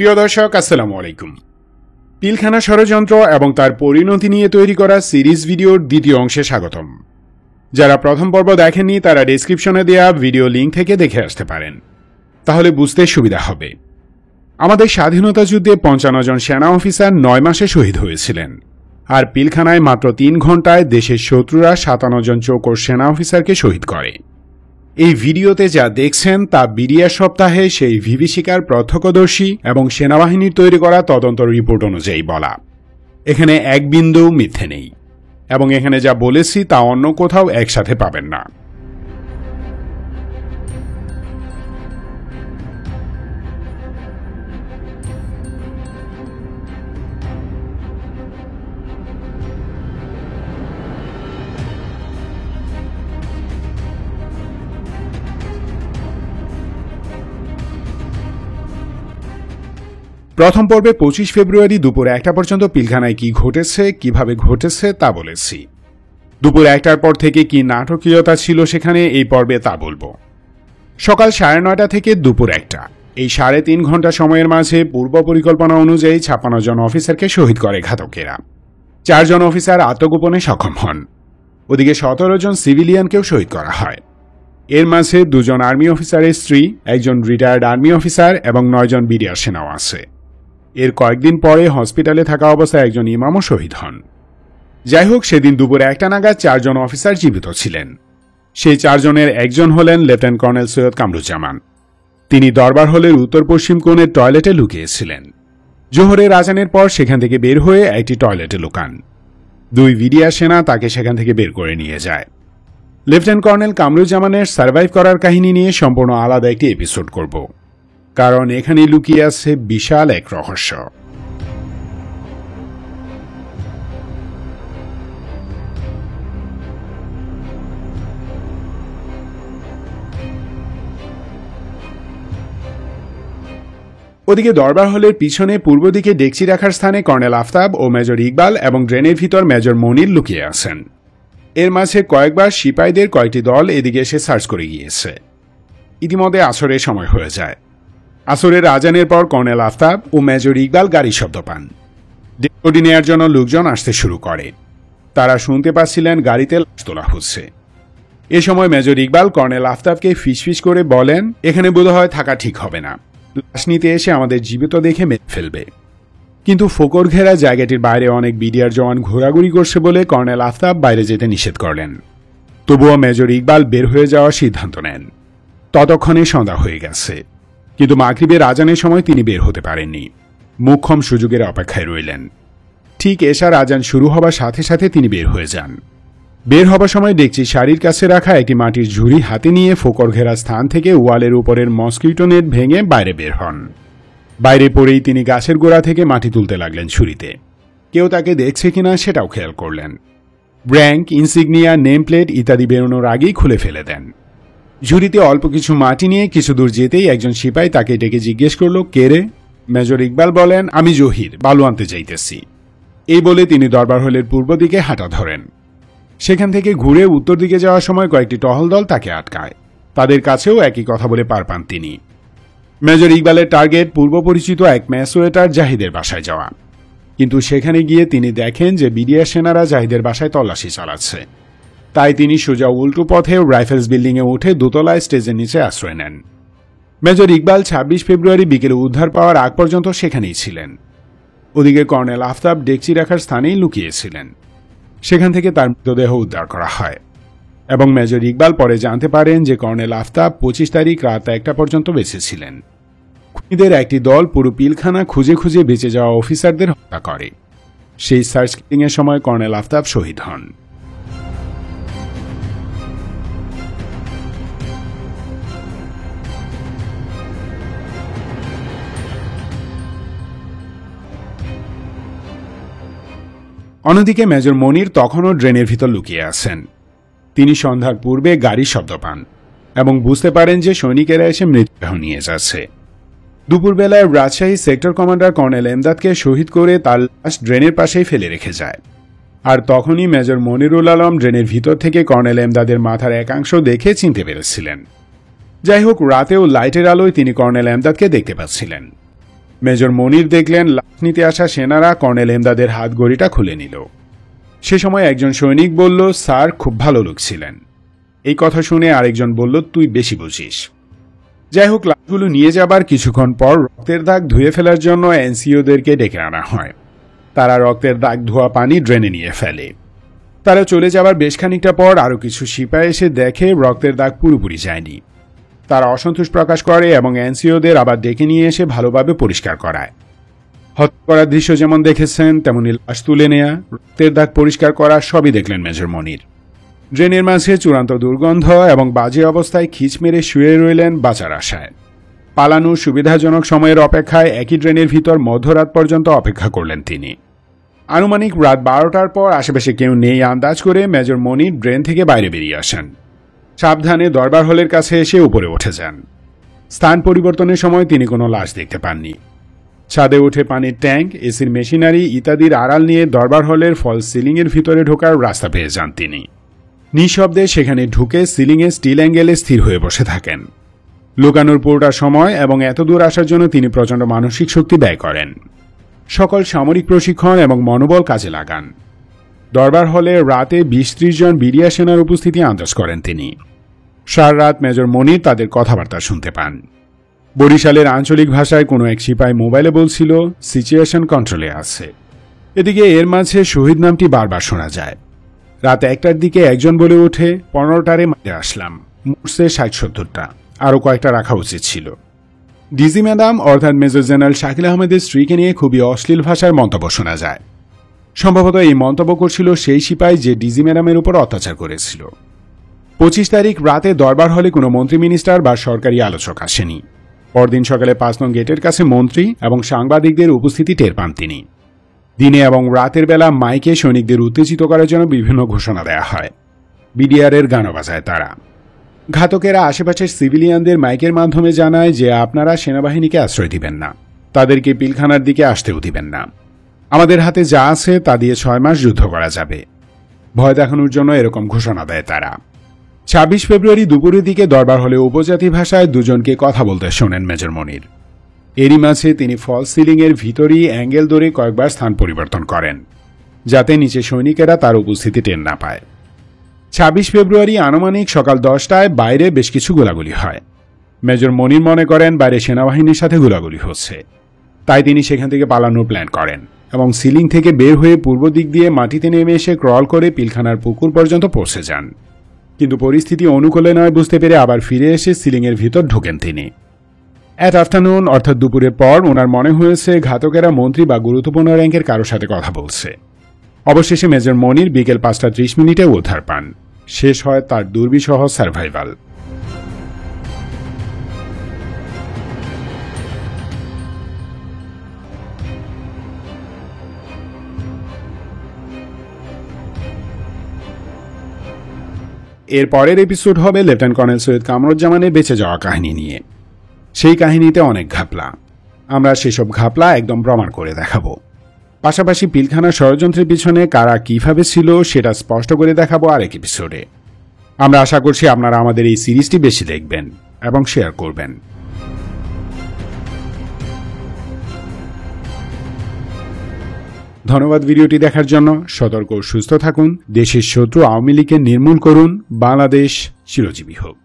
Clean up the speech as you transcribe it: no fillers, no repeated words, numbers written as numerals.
প্রিয় দর্শক আসসালামু আলাইকুম। পিলখানা ষড়যন্ত্র এবং তার পরিণতি নিয়ে তৈরি করা সিরিজ ভিডিওর দ্বিতীয় অংশে স্বাগতম। যারা প্রথম পর্ব দেখেননি তারা ডেসক্রিপশনে দেওয়া ভিডিও লিঙ্ক থেকে দেখে আসতে পারেন, তাহলে বুঝতে সুবিধা হবে। আমাদের স্বাধীনতা যুদ্ধে ৫৫ জন সেনা অফিসার ৯ মাসে শহীদ হয়েছিলেন, আর পিলখানায় মাত্র ৩ ঘন্টায় দেশের শত্রুরা ৫৭ জন চৌকর সেনা অফিসারকে শহীদ করে। এই ভিডিওতে যা দেখছেন তা বিডিআর সপ্তাহে সেই বিভীষিকার প্রত্যক্ষদর্শী এবং সেনাবাহিনীর তৈরি করা তদন্ত রিপোর্ট অনুযায়ী বলা। এখানে এক বিন্দু মিথ্যে নেই, এবং এখানে যা বলেছি তা অন্য কোথাও একসাথে পাবেন না। প্রথম পর্বে ২৫ ফেব্রুয়ারি দুপুর ১টা পর্যন্ত পিলখানায় কি ঘটেছে, কিভাবে ঘটেছে তা বলেছি। দুপুর ১টার পর থেকে কি নাটকীয়তা ছিল সেখানে এই পর্বে তা বলবো। সকাল ৯:৩০ থেকে দুপুর ১টা, এই ৩.৫ ঘন্টা সময়ের মাঝে পূর্ব পরিকল্পনা অনুযায়ী ৫৬ জন অফিসারকে শহীদ করে ঘাতকেরা। ৪ জন অফিসার আত্মগোপনে সক্ষম হন। ওদিকে ১৭ জন সিভিলিয়ানকেও শহীদ করা হয়। এর মাঝে ২ জন আর্মি অফিসারের স্ত্রী, একজন রিটায়ার্ড আর্মি অফিসার এবং ৯ জন বিডিআর সেনাও আছে। এর কয়েকদিন পরে হসপিটালে থাকা অবস্থায় একজন ইমামও শহীদ হন। যাই হোক, সেদিন দুপুর ১টা নাগাদ ৪ জন অফিসার জীবিত ছিলেন। সেই ৪ জনের একজন হলেন লেফটেন্যান্ট কর্নেল সৈয়দ কামরুজ্জামান। তিনি দরবার হলের উত্তর পশ্চিম কোণের টয়লেটে লুকিয়েছিলেন। জোহরের আজানের পর সেখান থেকে বের হয়ে একটি টয়লেটে লুকান। ২ বিডিআর সেনা তাকে সেখান থেকে বের করে নিয়ে যায়। লেফটেন্যান্ট কর্নেল কামরুজ্জামানের সার্ভাইভ করার কাহিনী নিয়ে সম্পূর্ণ আলাদা একটি এপিসোড করব, কারণ এখানে লুকিয়ে আছে বিশাল এক রহস্য। ওদিকে দরবার হলের পিছনে পূর্ব দিকে ডেকচি রাখার স্থানে কর্নেল আফতাব ও মেজর ইকবাল এবং ড্রেনের ভিতর মেজর মনির লুকিয়ে আছেন। এর মাঝে কয়েকবার সিপাহীদের কয়েকটি দল এদিকে এসে সার্চ করে গিয়েছে। ইতিমধ্যে আসরের সময় হয়ে যায়। আসরের আজানের পর কর্নেল আফতাব ও মেজর ইকবাল গাড়ির শব্দ পান। ডেড নেয়ার জন্য লোকজন আসতে শুরু করে। তারা শুনতে পাচ্ছিলেন গাড়িতে লাশ তোলা হচ্ছে। এ সময় মেজর ইকবাল কর্নেল আফতাবকে ফিসফিস করে বলেন, এখানে বোধহয় থাকা ঠিক হবে না, লাশ নিতে এসে আমাদের জীবিত দেখে মেরে ফেলবে। কিন্তু ফোকর ঘেরা জায়গাটির বাইরে অনেক বিডিআর জওয়ান ঘোরাঘুরি করছে বলে কর্নেল আফতাব বাইরে যেতে নিষেধ করলেন। তবুও মেজর ইকবাল বের হয়ে যাওয়ার সিদ্ধান্ত নেন। ততক্ষণে সন্ধ্যা হয়ে গেছে, কিন্তু মাগরিবের আজানের সময় তিনি বের হতে পারেননি। মোক্ষম সুযোগের অপেক্ষায় রইলেন। ঠিক এশার আজান শুরু হবার সাথে সাথে তিনি বের হয়ে যান। বের হবার সময় দেখছি শাড়ির কাছে রাখা একটি মাটির ঝুড়ি হাতে নিয়ে ফোকর ঘেরা স্থান থেকে ওয়ালের উপরের মসকিটো নেট ভেঙে বাইরে বের হন। বাইরে পড়েই তিনি গাছের গোড়া থেকে মাটি তুলতে লাগলেন ছুরিতে। কেউ তাকে দেখছে কিনা সেটাও খেয়াল করলেন। ব্র্যাঙ্ক, ইনসিগনিয়া, নেম প্লেট ইত্যাদি বেরোনোর আগেই খুলে ফেলে দেন। ঝুড়িতে অল্প কিছু মাটি নিয়ে কিছু দূর যেতেই একজন সিপাহী তাকে ডেকে জিজ্ঞেস করল, কে রে? মেজর ইকবাল বলেন, আমি জহির, বালু আনতে যাইতেছি। এই বলে তিনি দরবার হলের পূর্ব দিকে হাঁটা ধরেন। সেখান থেকে ঘুরে উত্তর দিকে যাওয়ার সময় কয়েকটি টহল দল তাকে আটকায়। তাদের কাছেও একই কথা বলে পার পান তিনি। মেজর ইকবালের টার্গেট পূর্ব পরিচিত এক ম্যাসওয়েটার জাহিদের বাসায় যাওয়া। কিন্তু সেখানে গিয়ে তিনি দেখেন যে বিডিআর সেনারা জাহিদের বাসায় তল্লাশি চালাচ্ছে। তাই তিনি সোজা উল্টো পথে রাইফেলস বিল্ডিংয়ে উঠে দোতলায় স্টেজের নিচে আশ্রয় নেন। মেজর ইকবাল ২৬ ফেব্রুয়ারি বিকেলে উদ্ধার পাওয়ার আগ পর্যন্ত সেখানেই ছিলেন। ওদিকে কর্নেল আফতাব ডেকচি রাখার স্থানেই লুকিয়েছিলেন। সেখান থেকে তার মৃতদেহ উদ্ধার করা হয় এবং মেজর ইকবাল পরে জানতে পারেন যে কর্নেল আফতাব ২৫ তারিখ রাত ১টা পর্যন্ত বেঁচে ছিলেন। খুনিদের একটি দল পুরো পিলখানা খুঁজে খুঁজে বেঁচে যাওয়া অফিসারদের হত্যা করে। সেই সার্চ কিলিংয়ের সময় কর্নেল আফতাব শহীদ হন। অন্যদিকে মেজর মনির তখনও ড্রেনের ভিতর লুকিয়ে আছেন। তিনি সন্ধ্যার পূর্বে গাড়ির শব্দ পান এবং বুঝতে পারেন যে সৈনিকেরা এসে মৃতদেহ নিয়ে যাচ্ছে। দুপুরবেলায় রাজশাহী সেক্টর কমান্ডার কর্নেল এমদাদকে শহীদ করে তার লাশ ড্রেনের পাশেই ফেলে রেখে যায়। আর তখনই মেজর মনিরুল আলম ড্রেনের ভিতর থেকে কর্নেল এমদাদের মাথার একাংশ দেখে চিনতে পেরেছিলেন। যাই হোক, রাতেও লাইটের আলোয় তিনি কর্নেল এমদাদকে দেখতে পাচ্ছিলেন। মেজর মনির দেখলেন লাশ নিতে আসা সেনারা কর্নেল এমদাদের হাত ঘড়িটা খুলে নিল। সে সময় একজন সৈনিক বলল, স্যার খুব ভালো লোক ছিলেন। এই কথা শুনে আরেকজন বলল, তুই বেশি বুঝিস। যাই হোক, লাশগুলো নিয়ে যাবার কিছুক্ষণ পর রক্তের দাগ ধুয়ে ফেলার জন্য এনসিওদেরকে ডেকে আনা হয়। তারা রক্তের দাগ ধোয়া পানি ড্রেনে নিয়ে ফেলে। তারা চলে যাবার বেশ খানিকটা পর আরও কিছু সিপাই এসে দেখে রক্তের দাগ পুরোপুরি যায়নি। তারা অসন্তোষ প্রকাশ করে এবং এনসিওদের আবার ডেকে নিয়ে এসে ভালোভাবে পরিষ্কার করায়। হত্যা করার দৃশ্য যেমন দেখেছেন তেমনি লাশ তুলে নেয়া, রক্তের দাগ পরিষ্কার করা সবই দেখলেন মেজর মনির। ড্রেনের মাঝে চূড়ান্ত দুর্গন্ধ এবং বাজে অবস্থায় খিঁচ মেরে শুয়ে রইলেন বাঁচার আশায়। পালানোর সুবিধাজনক সময়ের অপেক্ষায় একই ড্রেনের ভিতর মধ্যরাত পর্যন্ত অপেক্ষা করলেন তিনি। আনুমানিক রাত 12টার পর আশেপাশে কেউ নেই আন্দাজ করে মেজর মনির ড্রেন থেকে বাইরে বেরিয়ে আসেন। সাবধানে দরবার হলের কাছে এসে উপরে উঠে যান। স্থান পরিবর্তনের সময় তিনি কোনো লাশ দেখতে পাননি। ছাদে উঠে পানির ট্যাঙ্ক, এসির মেশিনারি ইত্যাদির আড়াল নিয়ে দরবার হলের ফলস সিলিংয়ের ভিতরে ঢোকার রাস্তা পেয়ে যান তিনি। নিঃশব্দে সেখানে ঢুকে সিলিংয়ে স্টিল অ্যাঙ্গেলে স্থির হয়ে বসে থাকেন। লুকানোর পুরোটা সময় এবং এত দূর আসার জন্য তিনি প্রচণ্ড মানসিক শক্তি ব্যয় করেন। সকল সামরিক প্রশিক্ষণ এবং মনোবল কাজে লাগান। দরবার হলে রাতে 20-30 জন বিডিআ সেনার উপস্থিতি আন্দাজ করেন তিনি। সারা রাত মেজর মনির তাদের কথাবার্তা শুনতে পান। বরিশালের আঞ্চলিক ভাষায় কোনো এক সিপাই মোবাইলে বলছিল, সিচুয়েশন কন্ট্রোলে আছে। এদিকে এর মাঝে শহীদ নামটি বারবার শোনা যায়। রাত 1টার দিকে একজন বলে ওঠে, 15টারে মাঠে আসলাম, মরছে 60-70টা, আরও কয়েকটা রাখা উচিত ছিল। ডিজি ম্যাডাম অর্থাৎ মেজর জেনারেল শাকিল আহমেদের স্ত্রীকে নিয়ে খুবই অশ্লীল ভাষায় মন্তব্য শোনা যায়। সম্ভবত এই মন্তব্য করছিল সেই সিপাই যে ডিজি ম্যাডামের উপর অত্যাচার করেছিল। 25 তারিখ রাতে দরবার হলে কোনো মন্ত্রী মিনিস্টার বা সরকারি আলোচক আসেনি। পরদিন সকালে 5 নং গেটের কাছে মন্ত্রী এবং সাংবাদিকদের উপস্থিতি টের পান তিনি। দিনে এবং রাতের বেলা মাইকে সৈনিকদের উত্তেজিত করার জন্য বিভিন্ন ঘোষণা দেয়া হয়। বিডিআরের গানও বাজায় তারা। ঘাতকেরা আশেপাশের সিভিলিয়ানদের মাইকের মাধ্যমে জানায় যে আপনারা সেনাবাহিনীকে আশ্রয় দিবেন না, তাদেরকে পিলখানার দিকে আসতেও দিবেন না। আমাদের হাতে যা আছে তা দিয়ে 6 মাস যুদ্ধ করা যাবে। ভয় দেখানোর জন্য এরকম ঘোষণা দেয় তারা। 26 ফেব্রুয়ারি দুপুরের দিকে দরবার হলে উপজাতি ভাষায় দুজনকে কথা বলতে শোনেন মেজর মনির। এরই মাঝে তিনি ফলস সিলিংয়ের ভিতরই অ্যাঙ্গেল ধরে কয়েকবার স্থান পরিবর্তন করেন, যাতে নিচে সৈনিকেরা তার উপস্থিতি টের না পায়। 26 ফেব্রুয়ারি আনুমানিক সকাল 10টায় বাইরে বেশ কিছু গোলাগুলি হয়। মেজর মনির মনে করেন বাইরে সেনাবাহিনীর সাথে গোলাগুলি হচ্ছে, তাই তিনি সেখান থেকে পালানোর প্ল্যান করেন এবং সিলিং থেকে বের হয়ে পূর্ব দিক দিয়ে মাটিতে নেমে এসে ক্রল করে পিলখানার পুকুর পর্যন্ত পৌঁছে যান। কিন্তু পরিস্থিতি অনুকূলে নয় বুঝতে পেরে আবার ফিরে এসে সিলিংয়ের ভিতর ঢোকেন তিনি। অ্যাট আফটারনুন অর্থাৎ দুপুরের পর ওনার মনে হয়েছে ঘাতকেরা মন্ত্রী বা গুরুত্বপূর্ণ র্যাঙ্কের কারোর সাথে কথা বলছে। অবশেষে মেজর মনির বিকেল 5:30 উদ্ধার পান। শেষ হয় তার দুর্বিষহ সার্ভাইভাল। এর পরের এপিসোড হবে লেফটেন্যান্ট কর্নেল সৈয়দ কামরুজ্জামানের বেঁচে যাওয়া কাহিনী নিয়ে। সেই কাহিনীতে অনেক ঘাপলা, আমরা সেসব ঘাপলা একদম প্রমাণ করে দেখাবো। পাশাপাশি পিলখানা ষড়যন্ত্রের পিছনে কারা কিভাবে ছিল সেটা স্পষ্ট করে দেখাবো আরেক এপিসোডে। আমরা আশা করছি আপনারা আমাদের এই সিরিজটি বেশি দেখবেন এবং শেয়ার করবেন। ধন্যবাদ ভিডিওটি দেখার জন্য। সতর্ক ও সুস্থ থাকুন। দেশের শত্রু আওয়ামী লীগকে নির্মূল করুন। বাংলাদেশ চিরজীবী হোক।